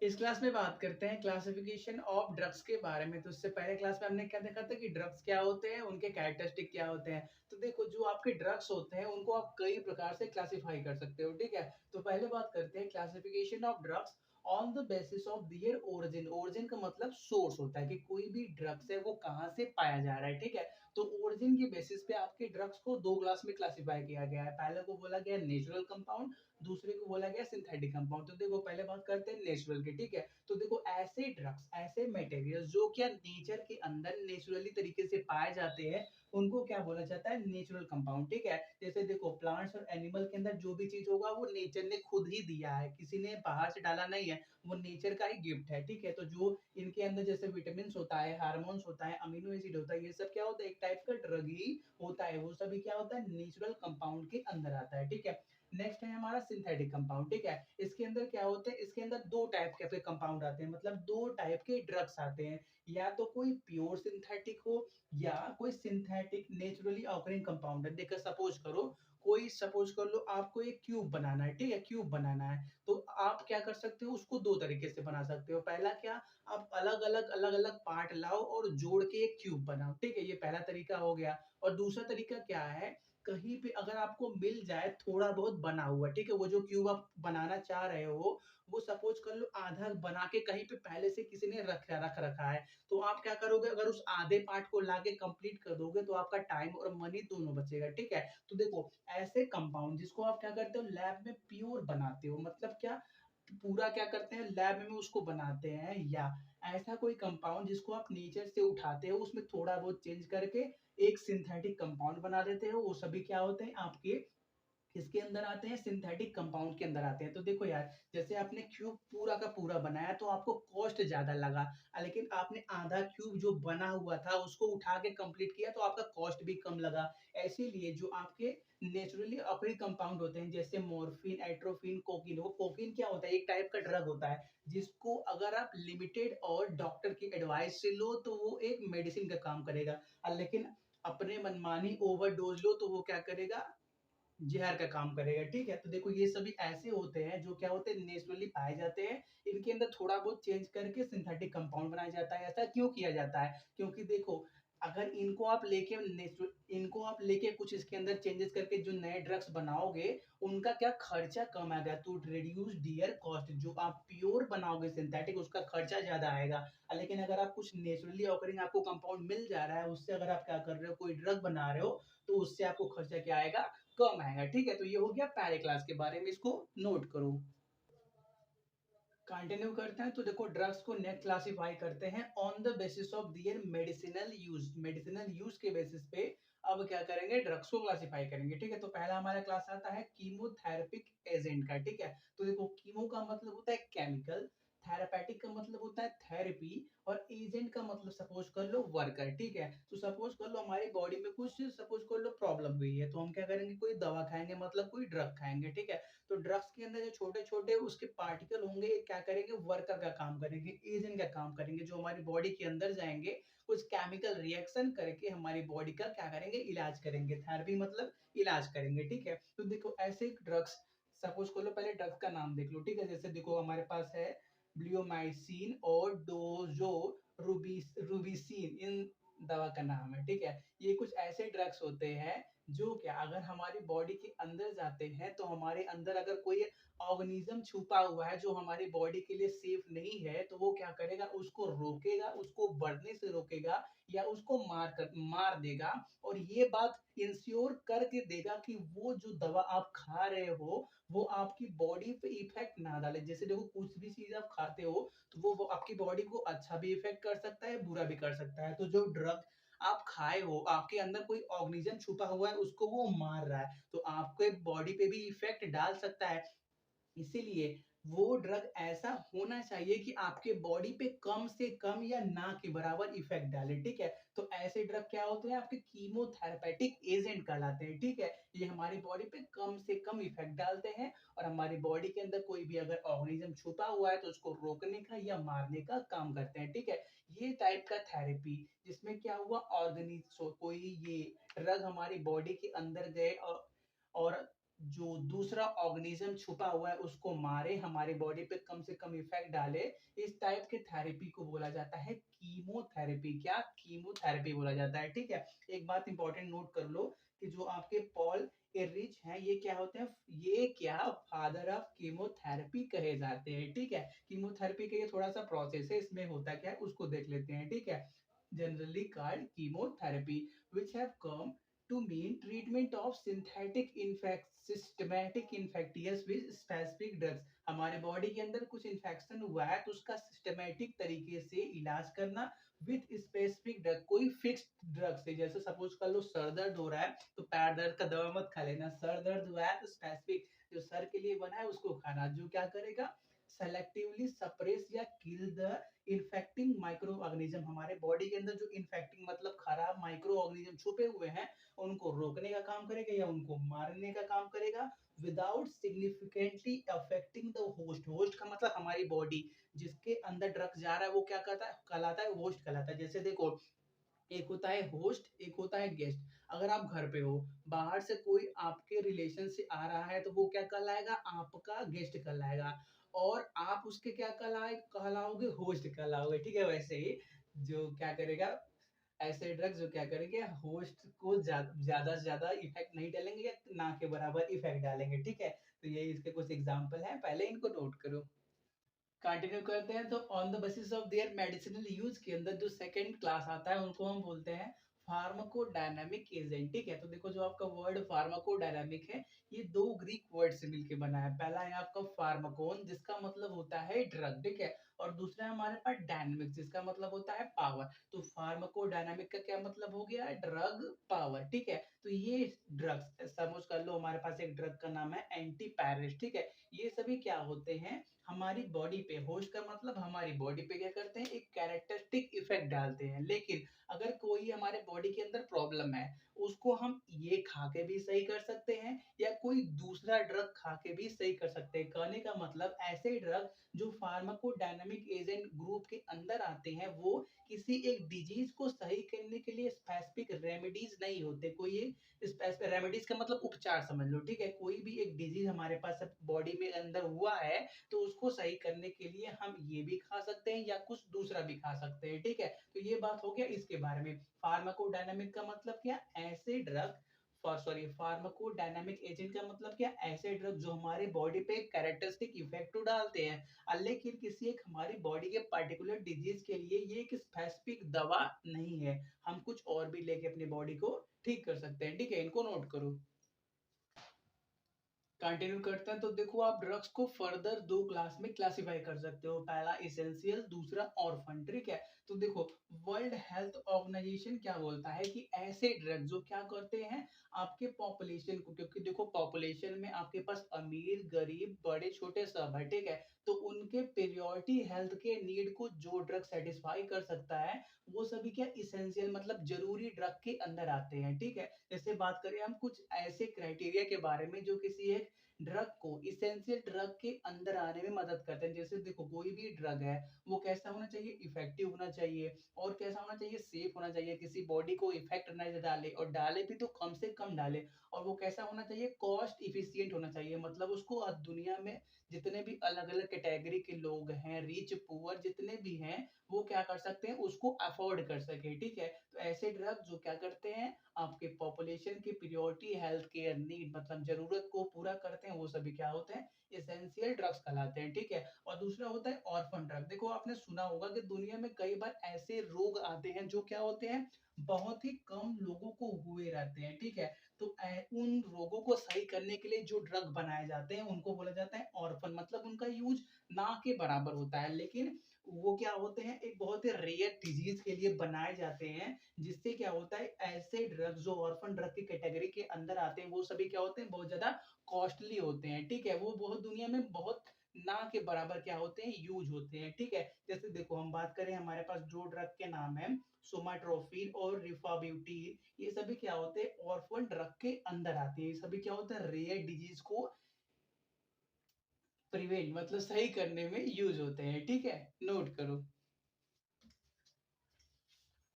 इस क्लास में बात करते हैं क्लासिफिकेशन ऑफ ड्रग्स के बारे में। तो इससे पहले क्लास में हमने क्या देखा था कि ड्रग्स क्या होते हैं, उनके कैरेक्टरिस्टिक क्या होते हैं। तो देखो जो आपके ड्रग्स होते हैं उनको आप कई प्रकार से क्लासिफाई कर सकते हो, ठीक है। तो पहले बात करते हैं classification of drugs on the basis of their origin. Origin का मतलब सोर्स होता है कि कोई भी ड्रग्स है वो कहाँ से पाया जा रहा है, ठीक है। तो ओरिजिन के बेसिस पे आपके ड्रग्स को दो क्लास में क्लासिफाई किया गया है। पहले को बोला गया नेचुरल कंपाउंड, दूसरे को बोला गया सिंथेटिक कंपाउंड। तो देखो पहले बात करते हैं नेचुरल की, ठीक है। तो देखो ऐसे ड्रग्स, ऐसे मटेरियल जो क्या नेचर के अंदर नेचुरली तरीके से पाए जाते हैं, उनको क्या बोला जाता है, नेचुरल कंपाउंड, ठीक है। जैसे देखो प्लांट्स और एनिमल के अंदर जो भी चीज होगा वो नेचर ने खुद ही दिया है, किसी ने बाहर से डाला नहीं है, वो नेचर का ही गिफ्ट है, ठीक है। तो जो इनके अंदर जैसे विटामिन होता है, हार्मोन्स होता है, अमीनो एसिड होता है, ये सब क्या होता है, एक टाइप का ड्रग ही होता है। वो सभी क्या होता है, नेचुरल कंपाउंड के अंदर आता है, ठीक है। नेक्स्ट है हमारा सिंथेटिक कंपाउंड, ठीक है। इसके अंदर क्या होते हैं, इसके अंदर दो टाइप के कंपाउंड आते हैं, मतलब दो टाइप के ड्रग्स आते हैं। या तो कोई प्योर सिंथेटिक हो या कोई सिंथेटिक नेचुरली ऑकरिंग कंपाउंड है। देखो सपोज कर लो आपको एक क्यूब बनाना है, ठीक है, क्यूब बनाना है। तो आप क्या कर सकते हो, उसको दो तरीके से बना सकते हो। पहला क्या, आप अलग अलग पार्ट लाओ और जोड़ के एक क्यूब बनाओ, ठीक है, ये पहला तरीका हो गया। और दूसरा तरीका क्या है, कहीं पे अगर आपको मिल जाए थोड़ा बहुत बना हुआ, ठीक है, वो जो क्यूब आप बनाना चाह रहे हो, वो सपोज कर लो आधा बना के कहीं पे पहले से किसी ने रख रखा है। तो आप क्या करोगे, अगर उस आधे पार्ट को लाके कंप्लीट कर दोगे तो आपका टाइम और मनी दोनों बचेगा, ठीक है। तो देखो ऐसे कंपाउंड जिसको आप क्या करते हो, लैब में प्योर बनाते हो, मतलब क्या, पूरा क्या करते हैं, लैब में उसको बनाते हैं। या ऐसा कोई कंपाउंड जिसको आप नेचर से उठाते हो, उसमें थोड़ा बहुत चेंज करके एक सिंथेटिक कंपाउंड बना देते हो, वो सभी क्या होते हैं आपके किसके अंदर आते हैं, सिंथेटिक कंपाउंड के अंदर आते हैं। तो देखो यार, जैसे आपने क्यूब पूरा का पूरा बनाया तो आपको कॉस्ट ज्यादा लगा, लेकिन आपने आधा क्यूब जो बना हुआ था उसको उठा के कंप्लीट किया तो आपका कॉस्ट भी कम लगा। इसीलिए जो आपके नेचुरली ऑकरिंग कंपाउंड होते हैं जैसे मॉर्फिन, एट्रोफिन, कोकीन, वो कोकीन क्या होता है, एक टाइप का ड्रग होता है जिसको अगर आप लिमिटेड और डॉक्टर की एडवाइस से लो तो वो एक मेडिसिन का काम करेगा। लेकिन अपने मनमानी ओवरडोज लो तो वो क्या करेगा, ज़हर का काम करेगा, ठीक है। तो देखो ये सभी ऐसे होते हैं जो क्या होते हैं, नेचुरली पाए जाते हैं। इनके अंदर थोड़ा बहुत चेंज करके सिंथेटिक कंपाउंड बनाया जाता है। ऐसा क्यों किया जाता है, क्योंकि देखो अगर इनको आप लेके कुछ इसके अंदर चेंजेस करके जो नए ड्रग्स बनाओगे, उनका क्या खर्चा कम आएगा, टू रिड्यूस डियर कॉस्ट। जो आप प्योर बनाओगे सिंथेटिक, उसका खर्चा ज्यादा आएगा। लेकिन अगर आप कुछ नेचुरली ऑकरिंग आपको कंपाउंड मिल जा रहा है, उससे अगर आप क्या कर रहे हो, कोई ड्रग बना रहे हो, तो उससे आपको खर्चा क्या आएगा, कम आएगा, ठीक है। तो ये हो गया पहले क्लास के बारे में, इसको नोट करो। कंटिन्यू करते हैं। तो देखो ड्रग्स को नेक्स्ट क्लासिफाई करते हैं on the basis of their medicinal use. Medicinal use के बेसिस पे अब क्या करेंगे, ड्रग्स को क्लासिफाई करेंगे, ठीक है। तो पहला हमारा क्लास आता है कीमोथेरेपिक एजेंट का, ठीक है। तो देखो कीमो का मतलब होता है केमिकल, थेरापेटिक का मतलब होता है थेरेपी, और एजेंट का मतलब सपोज कर लो वर्कर, ठीक है। तो सपोज कर लो हमारी बॉडी में कुछ सपोज कर लो प्रॉब्लम हुई है, तो हम क्या करेंगे, कोई दवा खाएंगे, मतलब कोई ड्रग खाएंगे, ठीक है। तो ड्रग्स के अंदर जो छोटे छोटे उसके पार्टिकल होंगे, ये क्या करेंगे, वर्कर का काम करेंगे, एजेंट का काम करेंगे, जो हमारी बॉडी के अंदर जाएंगे, कुछ केमिकल रिएक्शन करके हमारी बॉडी का क्या करेंगे, इलाज करेंगे। थेरेपी मतलब इलाज करेंगे, ठीक है। तो देखो ऐसे ड्रग्स, सपोज कर लो पहले ड्रग्स का नाम देख लो, ठीक है। जैसे देखो हमारे पास है ब्लियोमाइसिन और डोजो रूबिसिन, इन दवा का नाम है, ठीक है। ये कुछ ऐसे ड्रग्स होते हैं जो क्या अगर हमारी बॉडी के अंदर जाते हैं तो हमारे अंदर अगर कोई ऑर्गेनिज्म छुपा हुआ है जो हमारी बॉडी के लिए सेफ नहीं है, तो वो क्या करेगा, उसको रोकेगा, उसको बढ़ने से रोकेगा, या उसको मार देगा। और ये बात इंश्योर करके देगा कि वो जो दवा आप खा रहे हो वो आपकी बॉडी पे इफेक्ट ना डाले। जैसे देखो कुछ भी चीज आप खाते हो तो वो आपकी बॉडी को अच्छा भी इफेक्ट कर सकता है, बुरा भी कर सकता है। तो जो ड्रग आप खाए हो, आपके अंदर कोई ऑर्गेनिज्म छुपा हुआ है, उसको वो मार रहा है, तो आपके बॉडी पे भी इफेक्ट डाल सकता है। इसीलिए वो ड्रग ऐसा होना चाहिए कि आपके बॉडी पे कम से कम या ना के बराबर इफेक्ट डाले, ठीक है। तो ऐसे ड्रग क्या होते हैं, आपके कीमोथेरेपेटिक एजेंट कहलाते हैं, ठीक है। ये हमारी बॉडी पे कम से कम इफेक्ट डालते हैं, और हमारी बॉडी के अंदर कोई भी अगर ऑर्गेनिज्म छुपा हुआ है तो उसको रोकने का या मारने का काम करते हैं, ठीक है। ये टाइप का थेरेपी जिसमें क्या हुआ, ऑर्गेनिज्म कोई ये ड्रग हमारी बॉडी के अंदर गए और जो दूसरा ऑर्गेनिज्म छुपा हुआ है उसको मारे, हमारी बॉडी पे कम से कम इफेक्ट डाले, इस टाइप के थेरेपी को बोला जाता है कीमोथेरेपी। क्या? कीमोथेरेपी बोला जाता है, ठीक है। एक बात इंपॉर्टेंट नोट कर लो कि जो आपके पॉल एरिच हैं, ये क्या होते हैं? ये क्या फादर ऑफ कीमोथेरेपी कहे जाते हैं, ठीक है। कीमोथेरेपी का ये थोड़ा सा प्रोसेस है, इसमें होता क्या है उसको देख लेते हैं, ठीक है। Generally called chemotherapy which have come to mean treatment of synthetic systematic infectious with specific drugs। हमारे बॉडी के अंदर कुछ इन्फेक्शन हुआ है तो उसका सिस्टमेटिक तरीके से इलाज करना विथ स्पेसिफिक ड्रग, कोई फिक्स्ड ड्रग से। जैसे सपोज कर लो सर दर्द हो रहा है तो पैर दर्द का दवा मत खा लेना, सर दर्द हुआ है तो स्पेसिफिक जो सर के लिए बना है उसको खाना, जो क्या करेगा सेलेक्टिवली सप्रेस या kill the infecting micro organism. हमारे बॉडी के अंदर जो इन्फेक्टिंग मतलब खराब माइक्रो ऑर्गेनिज्म छुपे हुए हैं उनको रोकने का काम करेगा या उनको मारने का काम करेगा without significantly affecting the host. Host का मतलब हमारी बॉडी, जिसके अंदर ड्रग जा रहा है वो क्या कहलाता है? होस्ट कहलाता है। जैसे देखो, एक होता है होस्ट, एक होता है गेस्ट। अगर आप घर पे हो, बाहर से कोई आपके रिलेशन से आ रहा है तो वो क्या कहलाएगा? आपका गेस्ट कहलाएगा। और आप उसके क्या कहलाओगे? होस्ट कहलाओगे, ठीक है। वैसे ही जो क्या करेगा, ऐसे ड्रग्स जो क्या करेंगे होस्ट को ज्यादा से ज्यादा इफेक्ट नहीं डालेंगे या ना के बराबर इफेक्ट डालेंगे, ठीक है। तो ये इसके कुछ एग्जांपल हैं, पहले इनको नोट करो। कंटिन्यू करते हैं तो on the basis of their medicinal use के अंदर जो सेकंड क्लास आता है उनको हम बोलते हैं फार्माकोडायनामिक एजेंट, ठीक है। तो देखो जो आपका वर्ड फार्माकोडायनामिक है ये दो ग्रीक वर्ड से मिलके बना है। पहला है आपका फार्माकोन जिसका मतलब होता है ड्रग, ठीक है। और दूसरा है हमारे पास डायनामिक जिसका मतलब होता है पावर। तो फार्माकोडायनामिक का क्या मतलब हो गया? ड्रग पावर, ठीक है। तो ये ड्रग्स समझ कर लो, हमारे पास एक ड्रग का नाम है एंटीपायरेट, ठीक है। ये सभी क्या होते हैं? हमारी बॉडी पे, होस्ट का मतलब हमारी बॉडी पे क्या करते हैं? एक कैरेक्टरिस्टिक इफेक्ट डालते हैं। लेकिन अगर कोई हमारे बॉडी के अंदर प्रॉब्लम है उसको हम ये खा के भी सही कर सकते हैं या कोई दूसरा ड्रग खा के भी सही कर सकते हैं। कहने का मतलब ऐसे ड्रग जो फार्माकोडायनामिक एजेंट ग्रुप के अंदर आते हैं वो किसी एक डिजीज को सही करने के लिए स्पेसिफिक रेमेडीज नहीं होते। कोई एक रेमेडीज का मतलब उपचार समझ लो, ठीक है। कोई भी एक डिजीज हमारे पास बॉडी में अंदर हुआ है तो उसको सही करने के लिए हम ये भी खा सकते हैं या कुछ दूसरा भी खा सकते हैं, ठीक है। तो ये बात हो गया इसके बारे में। फार्माकोडायनामिक का मतलब क्या? ऐसे ड्रग सॉरी फार्माकोडायनामिक एजेंट का मतलब क्या? ऐसे ड्रग जो हमारे बॉडी पे कैरेक्टरिस्टिक इफेक्ट तो डालते हैं लेकिन किसी एक हमारी बॉडी के पर्टिकुलर डिजीज के लिए ये एक स्पेसिफिक दवा नहीं है। हम कुछ और भी लेके अपनी बॉडी को ठीक कर सकते हैं, ठीक है। इनको नोट करो। कंटिन्यू करते हैं तो देखो आप ड्रग्स को फर्दर दो क्लास में क्लासिफाई कर सकते हो। पहला इसेंशियल, दूसरा ऑर्फन, ठीक है। तो देखो वर्ल्ड हेल्थ ऑर्गेनाइजेशन क्या बोलता है कि ऐसे ड्रग जो क्या करते हैं आपके पॉपुलेशन को, क्योंकि देखो पॉपुलेशन में आपके पास अमीर गरीब बड़े छोटे सब है, ठीक है। तो उनके पेरियोरिटी हेल्थ के नीड को जो ड्रग सेटिस्फाई कर सकता है वो सभी क्या इसेंशियल मतलब जरूरी ड्रग के अंदर आते हैं, ठीक है। जैसे बात करें हम कुछ ऐसे क्राइटेरिया के बारे में जो किसी एक ड्रग को इसेंशियल ड्रग के अंदर आने में मदद करते हैं। जैसे देखो कोई भी ड्रग है वो कैसा होना चाहिए? इफेक्टिव होना चाहिए और कैसा होना चाहिए? सेफ होना चाहिए, किसी बॉडी को इफेक्ट न डाले और डाले भी तो कम से कम डाले। और वो कैसा होना चाहिए? कॉस्ट इफिशियंट होना चाहिए, मतलब उसको आज दुनिया में जितने भी अलग अलग कैटेगरी के लोग हैं, रिच पुअर जितने भी हैं, वो क्या कर सकते हैं? उसको अफोर्ड कर सके, ठीक है। तो ऐसे ड्रग जो क्या करते हैं आपके पॉपुलेशन की प्रियोरिटी हेल्थ केयर नीड मतलब जरूरत को पूरा करते हैं वो सभी क्या होते हैं? एसेंशियल ड्रग्स कहलाते हैं, ठीक है। और दूसरा होता है ऑर्फन ड्रग। देखो आपने सुना होगा कि दुनिया में कई बार ऐसे रोग आते हैं जो क्या होते हैं? बहुत ही कम लोगों को हुए रहते हैं, ठीक है। तो उन रोगों को सही करने के लिए जो ड्रग बनाए जाते हैं उनको बोला जाता है ऑर्फन, मतलब उनका यूज ना के बराबर होता है। लेकिन वो क्या होते हैं? एक बहुत ही रेयर डिजीज के लिए बनाए जाते हैं, जिससे क्या होता है ऐसे ड्रग्स जो ऑर्फन ड्रग की कैटेगरी के अंदर आते हैं वो सभी क्या होते हैं? बहुत ज्यादा कॉस्टली होते हैं, ठीक है। वो बहुत दुनिया में बहुत ना के बराबर क्या होते हैं? यूज होते हैं, ठीक है। जैसे देखो हम बात करें हमारे पास जो ड्रग के नाम है सोमाट्रोफिन और रिफाब्यूटिन, ये सभी क्या होते हैं? ऑर्फन ड्रग के अंदर आते हैं। ये सभी क्या होता है? रेयर डिजीज को प्रिवेंट मतलब सही करने में यूज होते हैं, ठीक है। नोट करो।